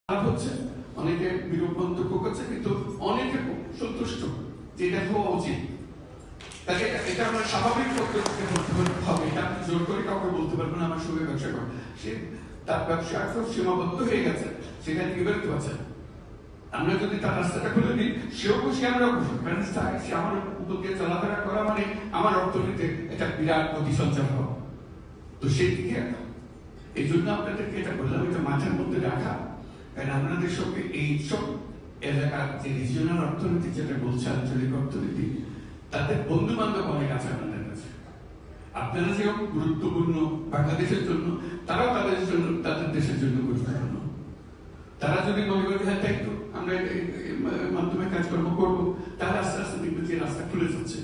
লাভ হচ্ছে, অনেকে বিরূপ মন্তব্য করছে, কিন্তু অনেকে সন্তুষ্ট যে এটা হওয়া উচিত। তাকে এটা আমরা স্বাভাবিক পদ্ধতিতে করতে হবে, এটা আপনি জোর করে কাউকে বলতে পারবেন আমার সঙ্গে ব্যবসা করেন। সে তার ব্যবসা একদম সীমাবদ্ধ হয়ে গেছে, সেখানে কি বেরোতে পারছে। আমরা যদি তার রাস্তাটা খুলে দিই, সেও খুশি আমরাও খুশি, কারণ সে আমার উদ্যোগে চলাফেরা করা মানে আমার অর্থনীতিতে একটা বিরাট গতি সঞ্চার হওয়া। তো সেই দিকে এই জন্য আপনাদেরকে এটা বললাম, এটা মাথার মধ্যে রাখা। কারণ আপনাদের সঙ্গে এইসব এলাকার যে রিজিওনাল অর্থনীতি যেটা বলছে, আঞ্চলিক অর্থনীতি, তাদের বন্ধু বান্ধব অনেক আছে আপনাদের কাছে। আপনারা যে গুরুত্বপূর্ণ বাংলাদেশের জন্য, তারাও তাদের জন্য, তাদের দেশের জন্য গুরুত্বপূর্ণ। তারা যদি মনে করে হ্যাঁ তাই তো আমরা মাধ্যমে কাজকর্ম করবো, তাহলে আস্তে আস্তে দেখবে যে রাস্তা খুলে যাচ্ছে।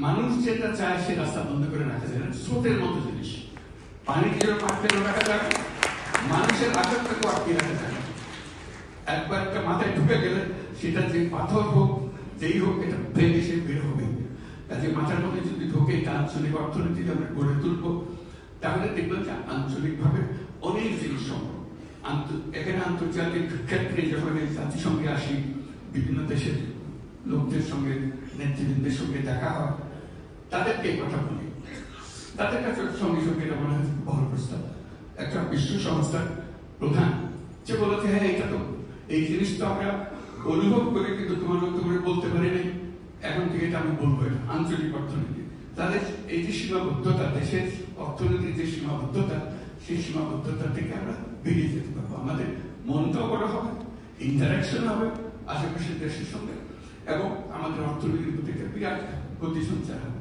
মানুষ যেটা চায় সে রাস্তা বন্ধ করে রাখা যায় না, স্রোতের মতো জিনিস। পানি যেরকম আটকে রাখা যায়, মানুষের আচরণটাকে আটকে রাখা যায় না। একবার একটা মাথায় ঢুকে গেলে সেটা যে পাথর হোক, যেই হোক, এটা ব্রেন এসে বের হবে। কাজে মাথার মধ্যে যদি ঢোকে এটা আঞ্চলিক অর্থনীতি আমরা গড়ে তুলবো, তাহলে দেখবেন যে আঞ্চলিকভাবে অনেক জিনিস সম্ভব। এখানে আন্তর্জাতিক ক্ষেত্রে যখন জাতিসংঘে আসি, বিভিন্ন দেশের লোকদের সঙ্গে, নেতৃবৃন্দের সঙ্গে দেখা হয়, তাদেরকে কথা বলি, তাদের কাছে সঙ্গে সঙ্গে এটা মনে হয় বড় প্রস্তাব। একটা বিশ্ব সংস্থার প্রধান যে বলেছে হ্যাঁ এটা তো এই জিনিস তো আমরা অনুভব করে, কিন্তু তোমার বলতে পারি নাই, এখন থেকে এটা আমি বলবো, এটা আঞ্চলিক অর্থনীতি। তাদের এই যে সীমাবদ্ধতা, দেশের অর্থনীতির যে সীমাবদ্ধতা, সেই সীমাবদ্ধতা থেকে আমরা বেরিয়ে যেতে পারবো। আমাদের মনটাও বড় হবে, ইন্টারাকশন হবে আশেপাশের দেশের সঙ্গে, এবং আমাদের অর্থনীতির প্রতি একটা বিরাট গতি সঞ্চার হবে।